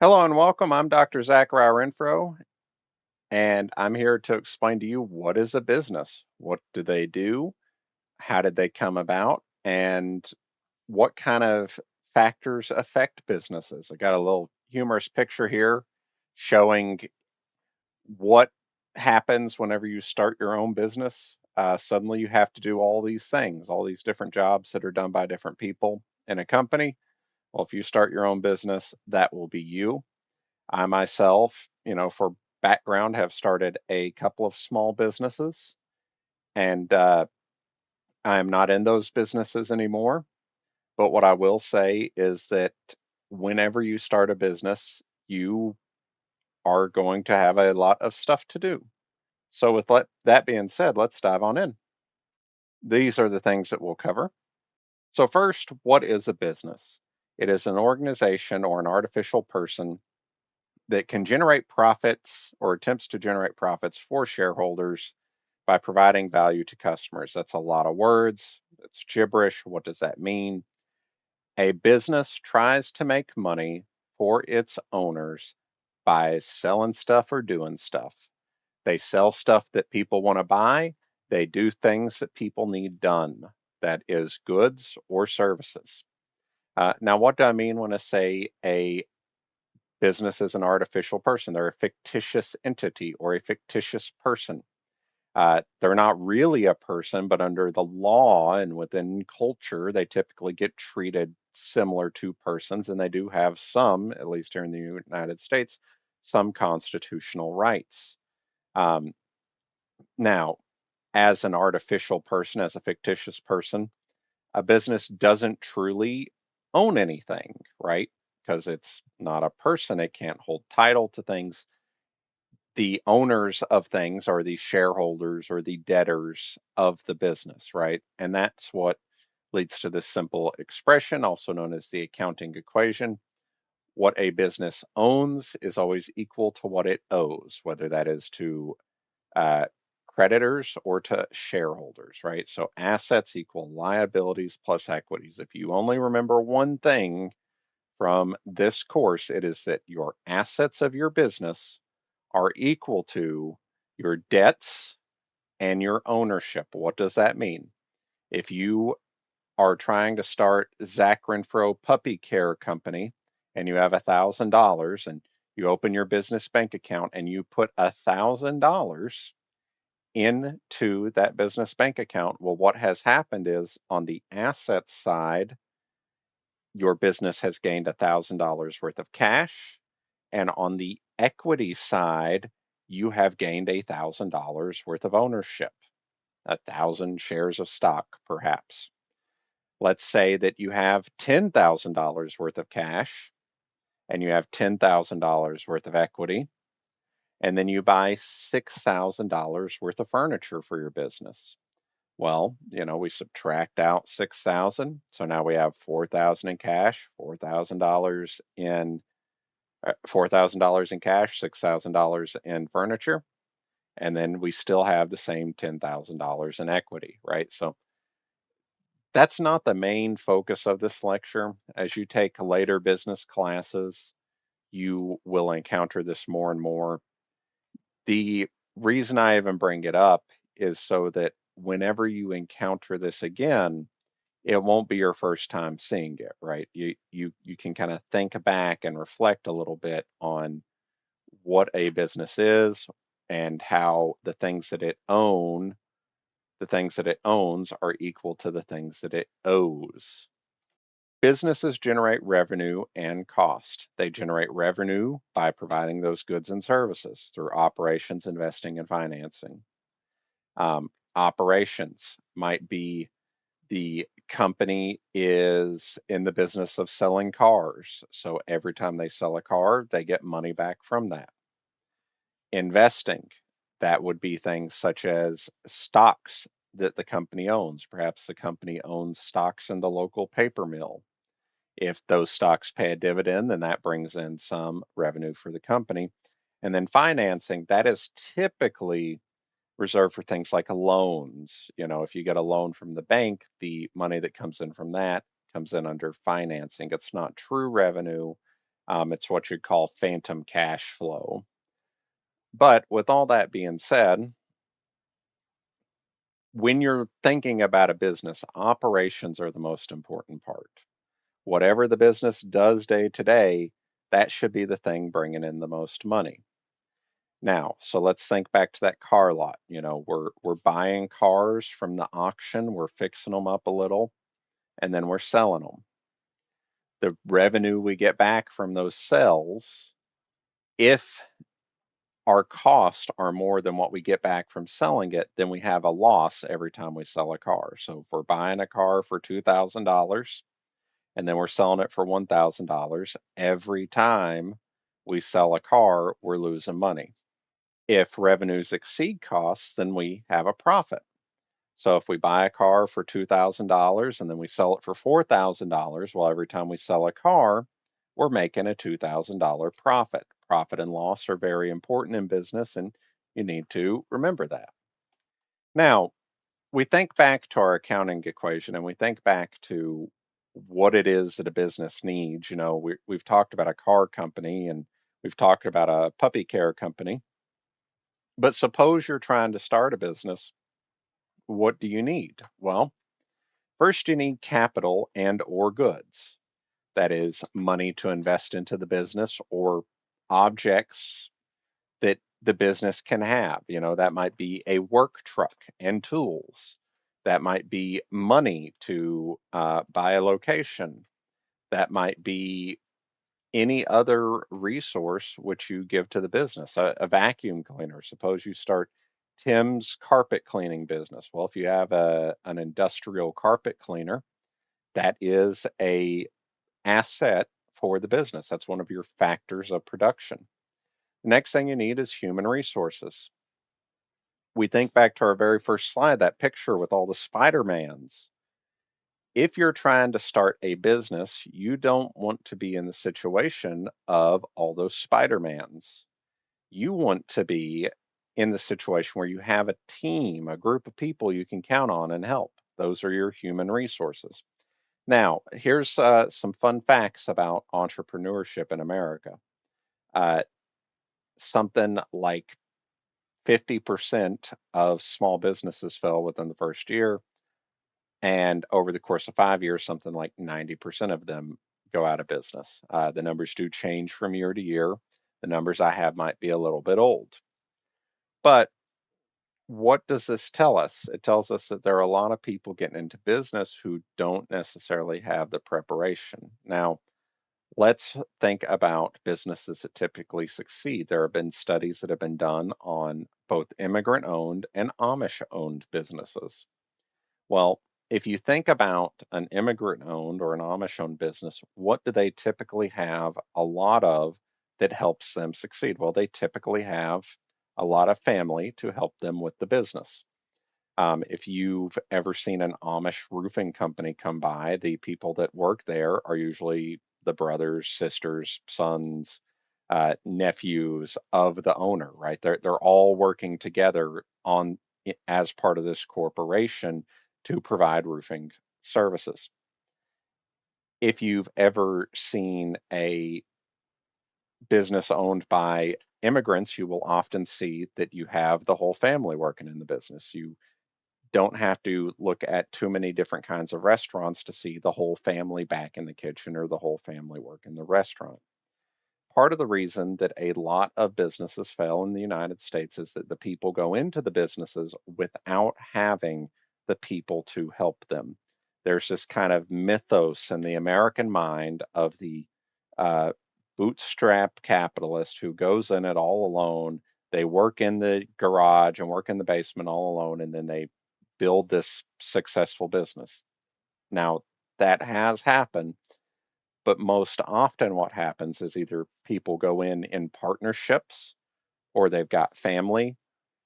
Hello and welcome. I'm Dr. Zachariah Renfro, and I'm here to explain to you what is a business, what do they do, how did they come about, and what kind of factors affect businesses. I got a little humorous picture here showing what happens whenever you start your own business. Suddenly you have to do all these things, all these different jobs that are done by different people in a company. Well, if you start your own business, that will be you. I myself, for background, have started a couple of small businesses, and I'm not in those businesses anymore. But what I will say is that whenever you start a business, you are going to have a lot of stuff to do. So, with that being said, let's dive on in. These are the things that we'll cover. So, first, what is a business? It is an organization or an artificial person that can generate profits or attempts to generate profits for shareholders by providing value to customers. That's a lot of words. It's gibberish. What does that mean? A business tries to make money for its owners by selling stuff or doing stuff. They sell stuff that people want to buy. They do things that people need done. That is goods or services. Now, what do I mean when I say a business is an artificial person? They're a fictitious entity or a fictitious person. They're not really a person, but under the law and within culture, they typically get treated similar to persons, and they do have some, at least here in the United States, some constitutional rights. Um, Now, as an artificial person, as a fictitious person, a business doesn't truly own anything, right? Because it's not a person, it can't hold title to things. The owners of things are the shareholders or the debtors of the business, right? And that's what leads to this simple expression, also known as the accounting equation. What a business owns is always equal to what it owes, whether that is to uh, creditors or to shareholders, right? So assets equal liabilities plus equities. If you only remember one thing from this course, it is that your assets of your business are equal to your debts and your ownership. What does that mean? If you are trying to start Zach Renfro Puppy Care Company and you have $1,000 and you open your business bank account and you put $1,000 into that business bank account, well, what has happened is on the asset side, your business has gained $1,000 worth of cash. And on the equity side, you have gained $1,000 worth of ownership, 1,000 shares of stock, perhaps. Let's say that you have $10,000 worth of cash and you have $10,000 worth of equity, and then you buy $6,000 worth of furniture for your business. Well, we subtract out 6,000, so now we have 4,000 in cash, $4,000 in cash, $6,000 in furniture, and then we still have the same $10,000 in equity, right? So that's not the main focus of this lecture. As you take later business classes, you will encounter this more and more. The reason I even bring it up is so that whenever you encounter this again, it won't be your first time seeing it, right? You can kind of think back and reflect a little bit on what a business is and how the things that it owns are equal to the things that it owes. Businesses generate revenue and cost. They generate revenue by providing those goods and services through operations, investing, and financing. Operations might be the company is in the business of selling cars. So every time they sell a car, they get money back from that. Investing, that would be things such as stocks that the company owns. Perhaps the company owns stocks in the local paper mill. If those stocks pay a dividend, then that brings in some revenue for the company. And then financing, that is typically reserved for things like loans. If you get a loan from the bank, the money that comes in from that comes in under financing. It's not true revenue, It's what you'd call phantom cash flow. But with all that being said, when you're thinking about a business, operations are the most important part. Whatever the business does day to day, that should be the thing bringing in the most money. Now, so let's think back to that car lot. We're buying cars from the auction, we're fixing them up a little, and then we're selling them. The revenue we get back from those sales, if our costs are more than what we get back from selling it, then we have a loss every time we sell a car. So if we're buying a car for $2,000 and then we're selling it for $1,000, every time we sell a car, we're losing money. If revenues exceed costs, then we have a profit. So if we buy a car for $2,000 and then we sell it for $4,000, well, every time we sell a car, we're making a $2,000 profit. Profit and loss are very important in business, and you need to remember that. Now, we think back to our accounting equation and we think back to what it is that a business needs. We've talked about a car company and we've talked about a puppy care company. But suppose you're trying to start a business, what do you need? Well, first you need capital and or goods. That is money to invest into the business or objects that the business can have. That might be a work truck and tools. That might be money to buy a location. That might be any other resource which you give to the business, a vacuum cleaner. Suppose you start Tim's carpet cleaning business. Well, if you have an industrial carpet cleaner, that is a asset for the business. That's one of your factors of production. The next thing you need is human resources. We think back to our very first slide, that picture with all the Spider-Mans. If you're trying to start a business, you don't want to be in the situation of all those Spider-Mans. You want to be in the situation where you have a team, a group of people you can count on and help. Those are your human resources. Now, here's some fun facts about entrepreneurship in America. Uh, Something like 50% of small businesses fail within the first year. And over the course of 5 years, something like 90% of them go out of business. The numbers do change from year to year. The numbers I have might be a little bit old. But what does this tell us? It tells us that there are a lot of people getting into business who don't necessarily have the preparation. Now, let's think about businesses that typically succeed. There have been studies that have been done on both immigrant owned and Amish owned businesses. Well, if you think about an immigrant owned or an Amish owned business, what do they typically have a lot of that helps them succeed? Well, they typically have a lot of family to help them with the business. If you've ever seen an Amish roofing company come by, the people that work there are usually the brothers, sisters, sons, nephews of the owner, right? They're all working together as part of this corporation to provide roofing services. If you've ever seen a business owned by immigrants, you will often see that you have the whole family working in the business. You don't have to look at too many different kinds of restaurants to see the whole family back in the kitchen or the whole family work in the restaurant. Part of the reason that a lot of businesses fail in the United States is that the people go into the businesses without having the people to help them. There's this kind of mythos in the American mind of the uh, bootstrap capitalist who goes in it all alone. They work in the garage and work in the basement all alone, and then they build this successful business. Now, that has happened, but most often what happens is either people go in partnerships, or they've got family,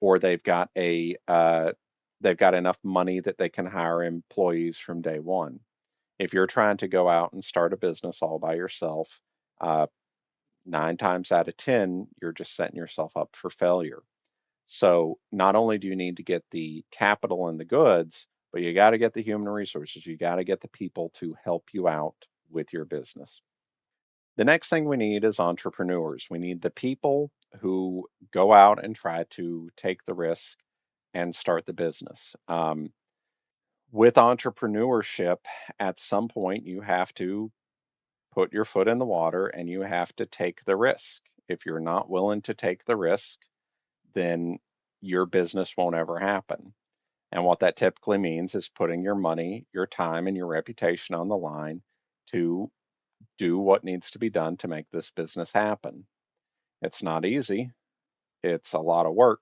or they've got enough money that they can hire employees from day one. If you're trying to go out and start a business all by yourself, uh, 9 times out of 10, you're just setting yourself up for failure. So not only do you need to get the capital and the goods, but you got to get the human resources. You got to get the people to help you out with your business. The next thing we need is entrepreneurs. We need the people who go out and try to take the risk and start the business. With entrepreneurship, at some point, you have to put your foot in the water and you have to take the risk. If you're not willing to take the risk, then your business won't ever happen. And what that typically means is putting your money, your time, and your reputation on the line to do what needs to be done to make this business happen. It's not easy, it's a lot of work,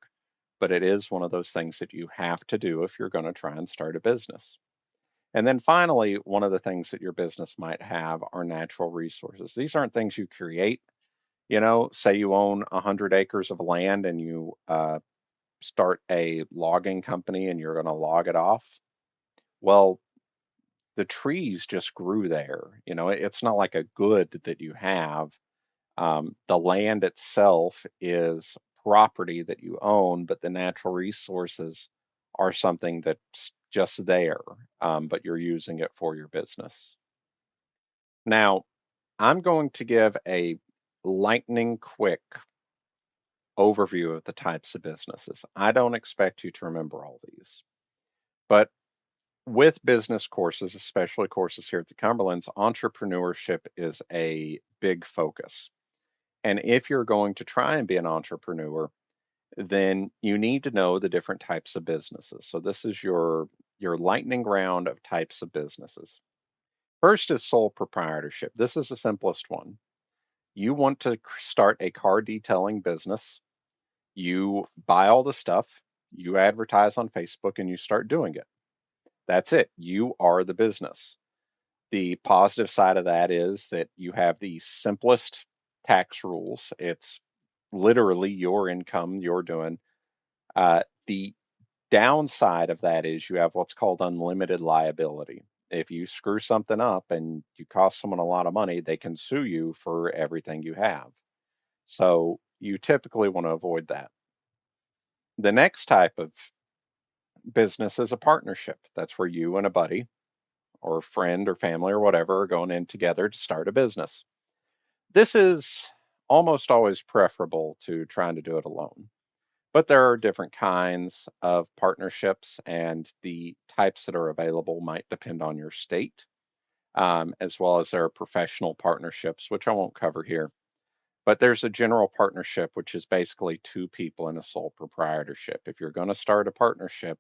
but it is one of those things that you have to do if you're going to try and start a business. And then finally, one of the things that your business might have are natural resources. These aren't things you create. Say you own 100 acres of land and you start a logging company and you're going to log it off. Well, the trees just grew there. It's not like a good that you have. The land itself is property that you own, but the natural resources are something that's just there, but you're using it for your business. Now, I'm going to give a lightning quick overview of the types of businesses. I don't expect you to remember all these, but with business courses, especially courses here at the Cumberlands, entrepreneurship is a big focus. And if you're going to try and be an entrepreneur, then you need to know the different types of businesses. So this is your lightning round of types of businesses. First is sole proprietorship. This is the simplest one. You want to start a car detailing business. You buy all the stuff, you advertise on Facebook, and you start doing it. That's it. You are the business. The positive side of that is that you have the simplest tax rules. It's literally your income you're doing. The downside of that is you have what's called unlimited liability. If you screw something up and you cost someone a lot of money, they can sue you for everything you have. So you typically want to avoid that. The next type of business is a partnership. That's where you and a buddy or friend or family or whatever are going in together to start a business. This is almost always preferable to trying to do it alone. But there are different kinds of partnerships, and the types that are available might depend on your state, as well as there are professional partnerships, which I won't cover here. But there's a general partnership, which is basically two people in a sole proprietorship. If you're going to start a partnership,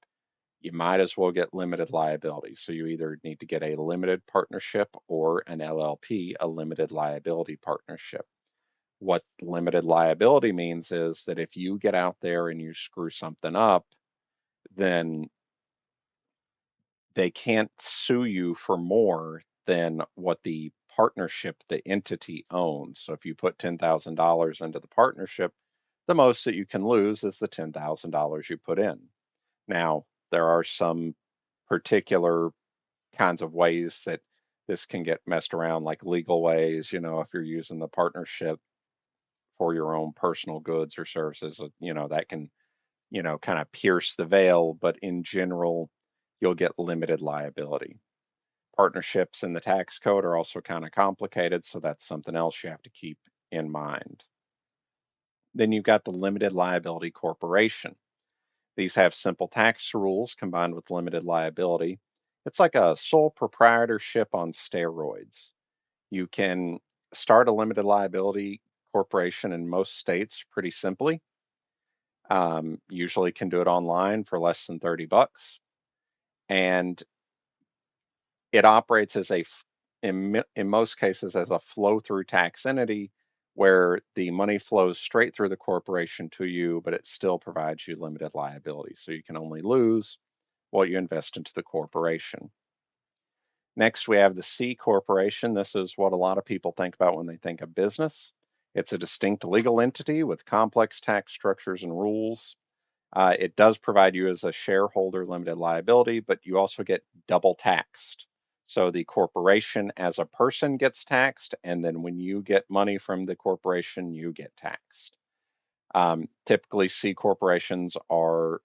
you might as well get limited liability. So you either need to get a limited partnership or an LLP, a limited liability partnership. What limited liability means is that if you get out there and you screw something up, then they can't sue you for more than what the partnership, the entity owns. So if you put $10,000 into the partnership, the most that you can lose is the $10,000 you put in. Now, there are some particular kinds of ways that this can get messed around, like legal ways, if you're using the partnership for your own personal goods or services, that can, kind of pierce the veil. But in general, you'll get limited liability. Partnerships in the tax code are also kind of complicated, so that's something else you have to keep in mind. Then you've got the limited liability corporation. These have simple tax rules combined with limited liability. It's like a sole proprietorship on steroids. You can start a limited liability corporation in most states pretty simply. Usually can do it online for less than 30 bucks. And it operates in most cases, as a flow through tax entity where the money flows straight through the corporation to you, but it still provides you limited liability. So you can only lose what you invest into the corporation. Next, we have the C corporation. This is what a lot of people think about when they think of business. It's a distinct legal entity with complex tax structures and rules. It does provide you as a shareholder limited liability, but you also get double taxed. So the corporation as a person gets taxed, and then when you get money from the corporation, you get taxed. Typically, C corporations are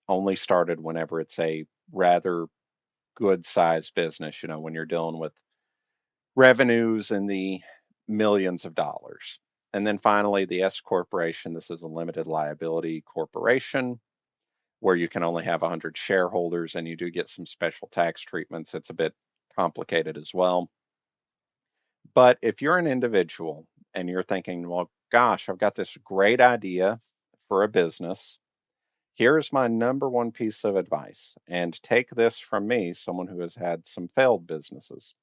only started whenever it's a rather good sized business, when you're dealing with revenues in the millions of dollars. And then finally, the S corporation. This is a limited liability corporation where you can only have 100 shareholders and you do get some special tax treatments. It's a bit complicated as well. But if you're an individual and you're thinking, well, gosh, I've got this great idea for a business. Here's my number one piece of advice. And take this from me, someone who has had some failed businesses.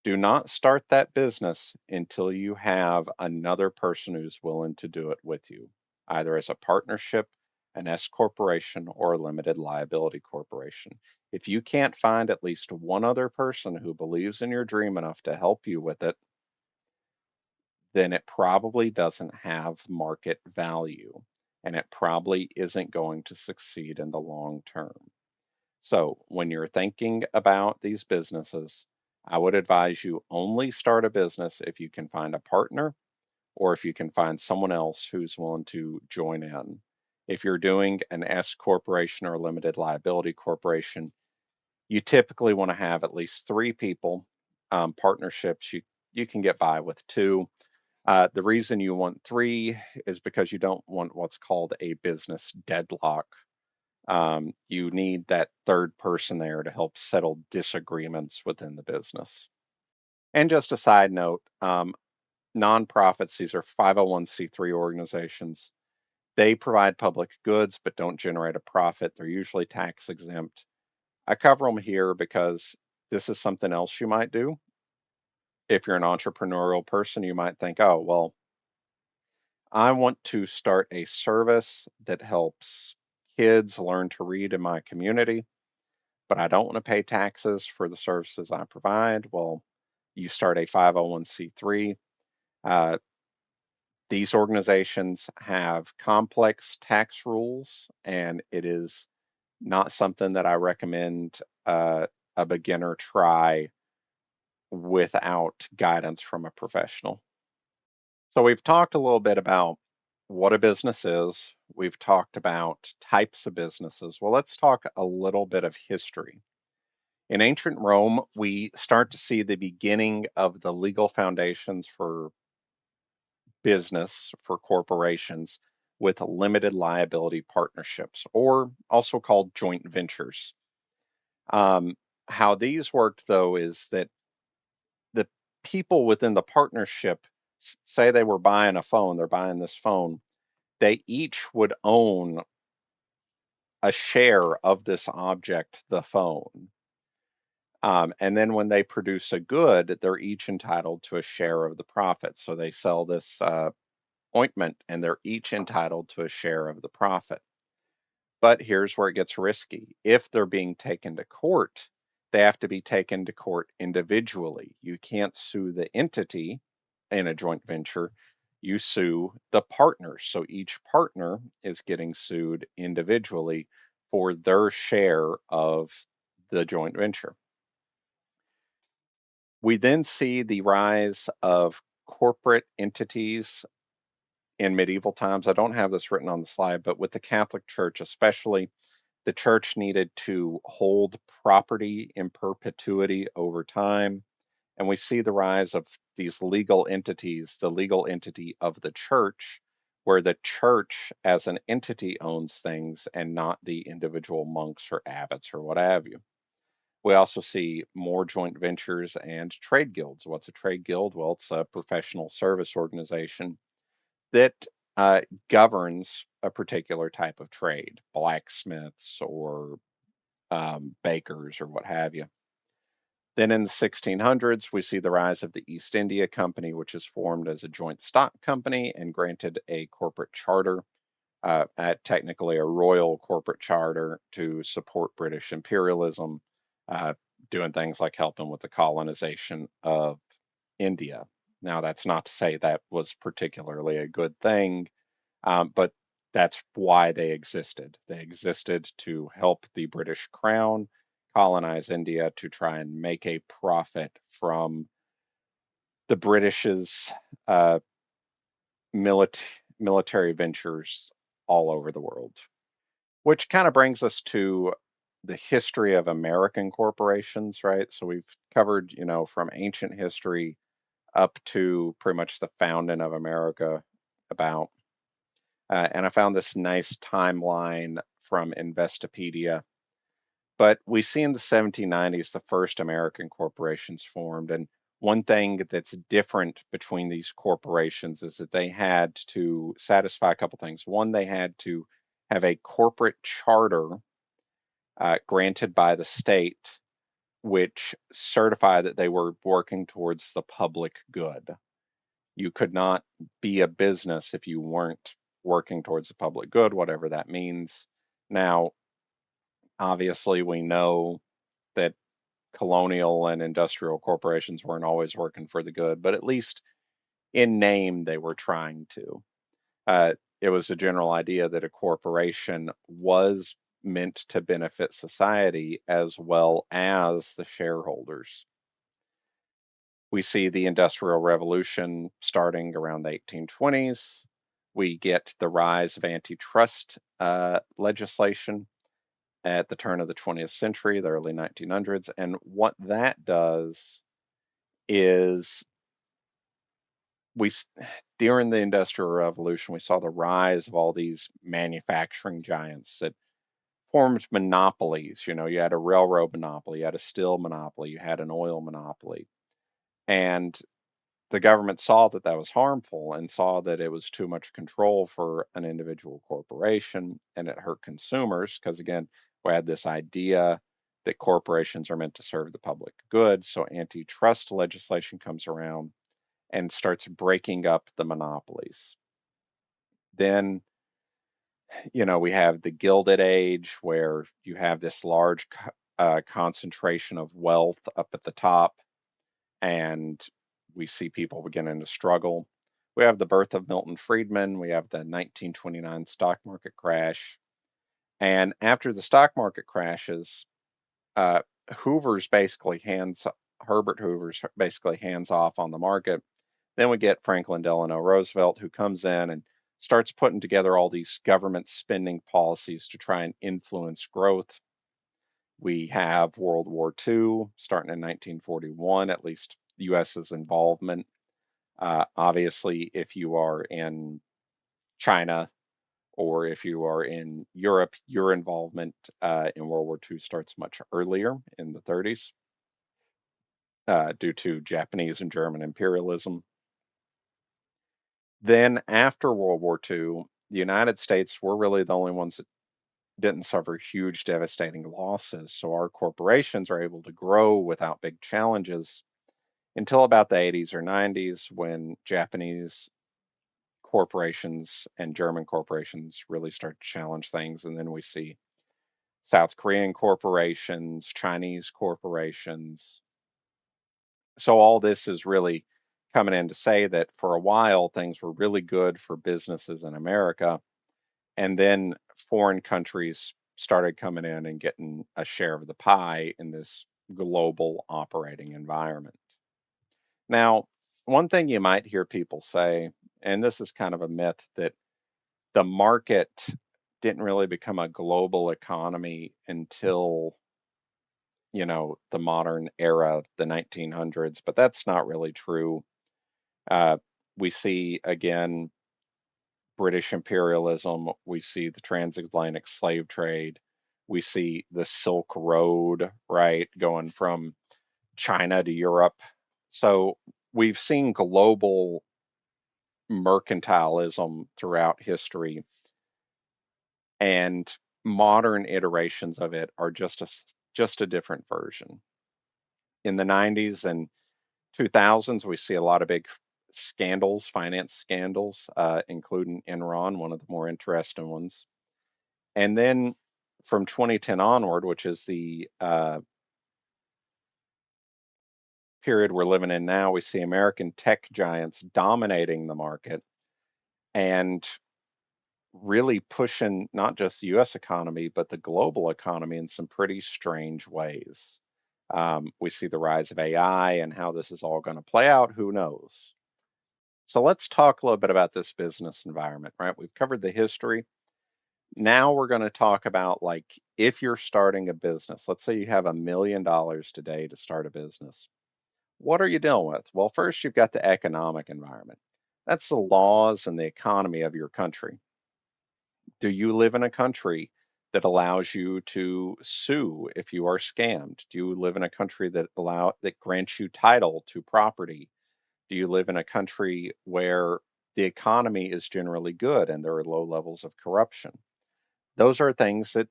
Do not start that business until you have another person who's willing to do it with you, either as a partnership, an S corporation, or a limited liability corporation. If you can't find at least one other person who believes in your dream enough to help you with it, then it probably doesn't have market value and it probably isn't going to succeed in the long term. So, when you're thinking about these businesses, I would advise you only start a business if you can find a partner or if you can find someone else who's willing to join in. If you're doing an S corporation or a limited liability corporation, you typically want to have at least three people. Partnerships, you can get by with two. The reason you want three is because you don't want what's called a business deadlock. You need that third person there to help settle disagreements within the business. And just a side note, nonprofits, these are 501c3 organizations. They provide public goods but don't generate a profit. They're usually tax exempt. I cover them here because this is something else you might do. If you're an entrepreneurial person, you might think, oh, well, I want to start a service that helps kids learn to read in my community, but I don't want to pay taxes for the services I provide. Well, you start a 501c3. Uh, these organizations have complex tax rules, and it is not something that I recommend a beginner try without guidance from a professional. So, we've talked a little bit about what a business is. We've talked about types of businesses. Well, let's talk a little bit of history. In ancient Rome, we start to see the beginning of the legal foundations for business, for corporations, with limited liability partnerships, or also called joint ventures. Um, how these worked, though, is that the people within the partnership, say they were buying a phone, they're buying this phone, they each would own a share of this object, the phone. And then when they produce a good, they're each entitled to a share of the profit. So they sell this ointment and they're each entitled to a share of the profit. But here's where it gets risky. If they're being taken to court, they have to be taken to court individually. You can't sue the entity in a joint venture, you sue the partners. So each partner is getting sued individually for their share of the joint venture. We then see the rise of corporate entities in medieval times. I don't have this written on the slide, but with the Catholic Church, especially, the church needed to hold property in perpetuity over time. And we see the rise of these legal entities, the legal entity of the church, where the church as an entity owns things and not the individual monks or abbots or what have you. We also see more joint ventures and trade guilds. What's a trade guild? Well, it's a professional service organization that governs a particular type of trade, blacksmiths or bakers or what have you. Then in the 1600s, we see the rise of the East India Company, which is formed as a joint stock company and granted a corporate charter, technically a royal corporate charter to support British imperialism, uh, doing things like helping with the colonization of India. Now, that's not to say that was particularly a good thing, but that's why they existed. They existed to help the British Crown colonize India to try and make a profit from the British's uh, milit- military ventures all over the world. Which kind of brings us to the history of American corporations, right? So we've covered, from ancient history up to pretty much the founding of America about. And I found this nice timeline from Investopedia. But we see in the 1790s the first American corporations formed. And one thing that's different between these corporations is that they had to satisfy a couple things. One, they had to have a corporate charter granted by the state, which certified that they were working towards the public good. You could not be a business if you weren't working towards the public good, whatever that means. Now, obviously, we know that colonial and industrial corporations weren't always working for the good, but at least in name, they were trying to. It was a general idea that a corporation was meant to benefit society as well as the shareholders. We see the Industrial Revolution starting around the 1820s. We get the rise of antitrust legislation at the turn of the 20th century, the early 1900s. And what that does is we during the Industrial Revolution, we saw the rise of all these manufacturing giants that formed monopolies. You know, you had a railroad monopoly, you had a steel monopoly, you had an oil monopoly. And the government saw that that was harmful and saw that it was too much control for an individual corporation and it hurt consumers because, again, we had this idea that corporations are meant to serve the public good. So antitrust legislation comes around and starts breaking up the monopolies. Then, we have the Gilded Age where you have this large concentration of wealth up at the top, and we see people beginning to struggle. We have the birth of Milton Friedman. We have the 1929 stock market crash. And after the stock market crashes, uh, Hoover's basically Herbert Hoover's basically hands off on the market. Then we get Franklin Delano Roosevelt, who comes in and starts putting together all these government spending policies to try and influence growth. We have World War II starting in 1941, at least the US's involvement. Obviously, if you are in China or if you are in Europe, your involvement in World War II starts much earlier in the 30s due to Japanese and German imperialism. Then, after World War II, the United States were really the only ones that didn't suffer huge, devastating losses. So our corporations are able to grow without big challenges until about the 80s or 90s when Japanese corporations and German corporations really start to challenge things. And then we see South Korean corporations, Chinese corporations. So all this is really coming in to say that for a while things were really good for businesses in America. And then foreign countries started coming in and getting a share of the pie in this global operating environment. Now, one thing you might hear people say, and this is kind of a myth, that the market didn't really become a global economy until, the modern era, the 1900s, but that's not really true. Uh, we see, again, British imperialism, we see the transatlantic slave trade, we see the Silk Road, right, going from China to Europe. So we've seen global mercantilism throughout history, and modern iterations of it are just a different version. In the 90s and 2000s, we see a lot of big scandals, finance scandals, including Enron, one of the more interesting ones. And then from 2010 onward, which is the period we're living in now, we see American tech giants dominating the market and really pushing not just the US economy, but the global economy in some pretty strange ways. We see the rise of AI and how this is all going to play out. Who knows? So let's talk a little bit about this business environment, right? We've covered the history. Now we're going to talk about, like, if you're starting a business, let's say you have $1 million today to start a business. What are you dealing with? Well, first, you've got the economic environment. That's the laws and the economy of your country. Do you live in a country that allows you to sue if you are scammed? Do you live in a country that grants you title to property? Do you live in a country where the economy is generally good and there are low levels of corruption? Those are things that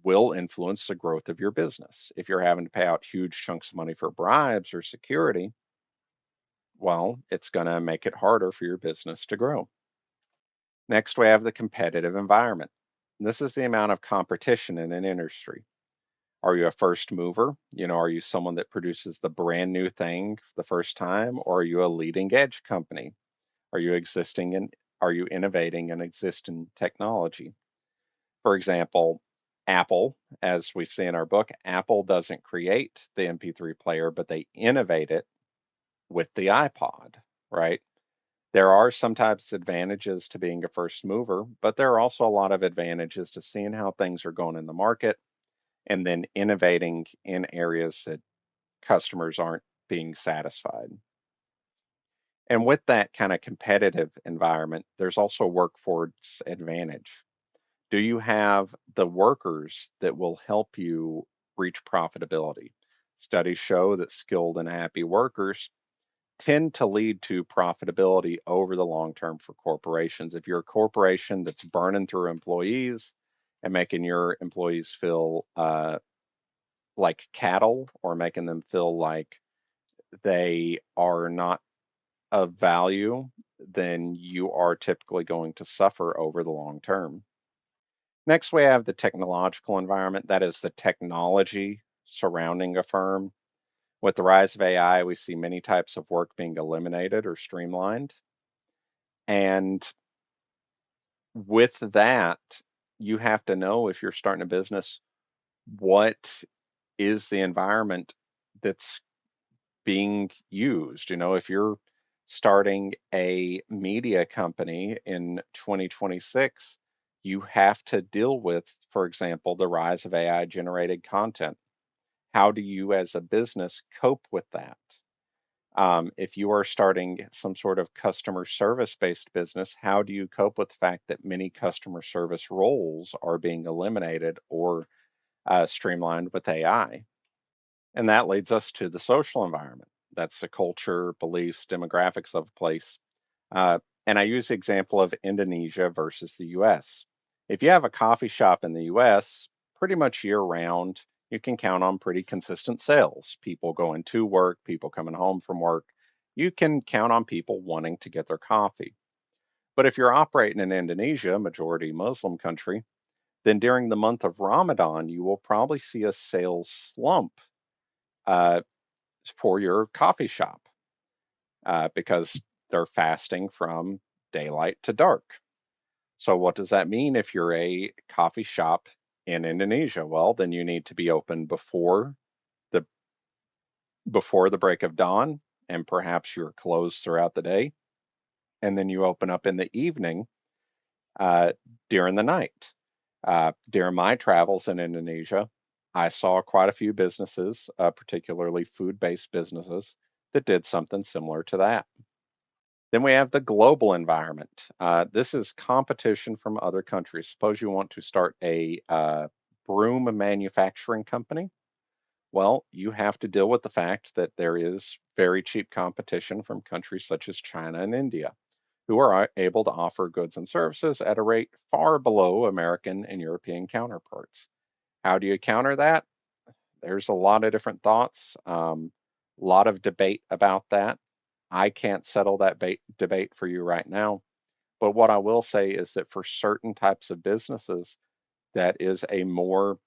will influence the growth of your business. If you're having to pay out huge chunks of money for bribes or security, well, it's going to make it harder for your business to grow. Next, we have the competitive environment. This is the amount of competition in an industry. Are you a first mover? Are you someone that produces the brand new thing for the first time, or are you a leading edge company? Are you existing in are you innovating an existing technology? For example, Apple, as we see in our book, Apple doesn't create the MP3 player, but they innovate it with the iPod, right? There are sometimes advantages to being a first mover, but there are also a lot of advantages to seeing how things are going in the market and then innovating in areas that customers aren't being satisfied. And with that kind of competitive environment, there's also workforce advantage. Do you have the workers that will help you reach profitability? Studies show that skilled and happy workers tend to lead to profitability over the long term for corporations. If you're a corporation that's burning through employees and making your employees feel like cattle or making them feel like they are not of value, then you are typically going to suffer over the long term. Next, we have the technological environment. That is the technology surrounding a firm. With the rise of AI, we see many types of work being eliminated or streamlined. And with that, you have to know if you're starting a business, what is the environment that's being used? If you're starting a media company in 2026, you have to deal with, for example, the rise of AI generated content. How do you as a business cope with that? If you are starting some sort of customer service based business, how do you cope with the fact that many customer service roles are being eliminated or streamlined with AI? And that leads us to the social environment. That's the culture, beliefs, demographics of a place. Uh, and I use the example of Indonesia versus the US. If you have a coffee shop in the US, pretty much year round, you can count on pretty consistent sales. People going to work, people coming home from work. You can count on people wanting to get their coffee. But if you're operating in Indonesia, majority Muslim country, then during the month of Ramadan, you will probably see a sales slump uh, for your coffee shop because they're fasting from daylight to dark. So, what does that mean if you're a coffee shop in Indonesia? Well, then you need to be open the before the break of dawn, and perhaps you're closed throughout the day, and then you open up in the evening uh, during the night. During my travels in Indonesia, I saw quite a few businesses, particularly food-based businesses, that did something similar to that. Then we have the global environment. This is competition from other countries. Suppose you want to start a broom manufacturing company. Well, you have to deal with the fact that there is very cheap competition from countries such as China and India, who are able to offer goods and services at a rate far below American and European counterparts. How do you counter that? There's a lot of different thoughts, a lot of debate about that. I can't settle that debate for you right now. But what I will say is that for certain types of businesses, that is a more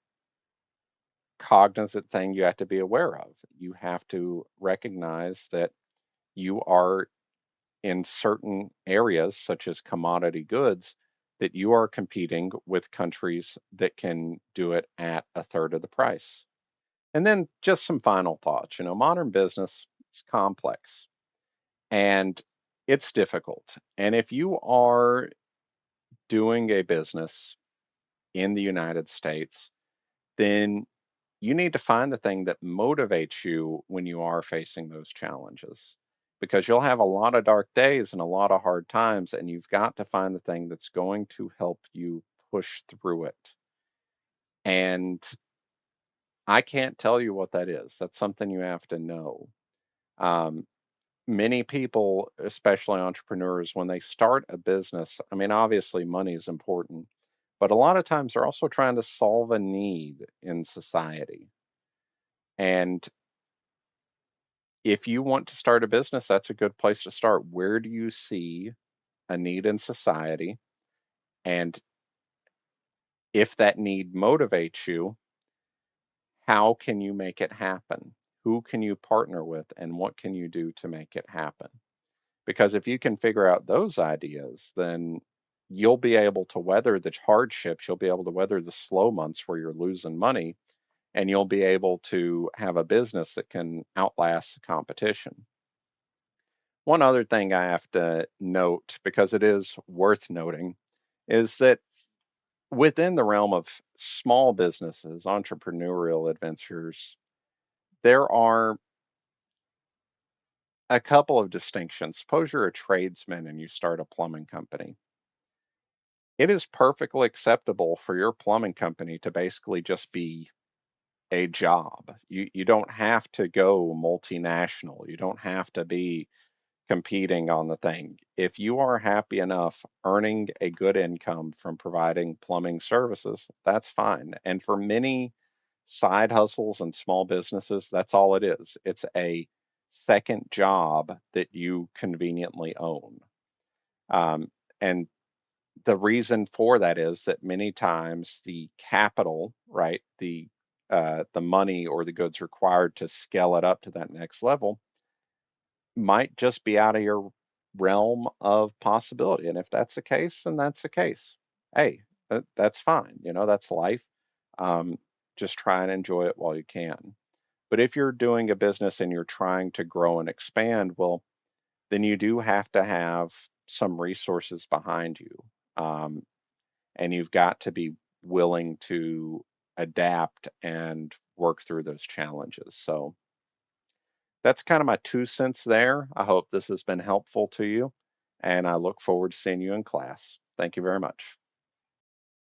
cognizant thing you have to be aware of. You have to recognize that you are in certain areas, such as commodity goods, that you are competing with countries that can do it at a third of the price. And then just some final thoughts. Modern business is complex and it's difficult. And if you are doing a business in the United States, then you need to find the thing that motivates you when you are facing those challenges, because you'll have a lot of dark days and a lot of hard times, and you've got to find the thing that's going to help you push through it. And I can't tell you what that is. That's something you have to know. Um, Many people, especially entrepreneurs, when they start a business, I mean, obviously money is important, but a lot of times they're also trying to solve a need in society. And if you want to start a business, that's a good place to start. Where do you see a need in society? And if that need motivates you, how can you make it happen? Who can you partner with? And what can you do to make it happen? Because if you can figure out those ideas, then you'll be able to weather the hardships. You'll be able to weather the slow months where you're losing money, and you'll be able to have a business that can outlast the competition. One other thing I have to note, because it is worth noting, is that within the realm of small businesses, entrepreneurial adventures, there are a couple of distinctions. Suppose you're a tradesman and you start a plumbing company. It is perfectly acceptable for your plumbing company to basically just be a job. You don't have to go multinational. You don't have to be competing on the thing. If you are happy enough earning a good income from providing plumbing services, that's fine. And for many side hustles and small businesses, that's all it is. It's a second job that you conveniently own. And the reason for that is that many times the capital, right, the money or the goods required to scale it up to that next level might just be out of your realm of possibility. And if that's the case, then that's the case. Hey, that's fine. That's life. Um, just try and enjoy it while you can. But if you're doing a business and you're trying to grow and expand, well, then you do have to have some resources behind you. Um, and you've got to be willing to adapt and work through those challenges. So that's kind of my 2 cents there. I hope this has been helpful to you, and I look forward to seeing you in class. Thank you very much.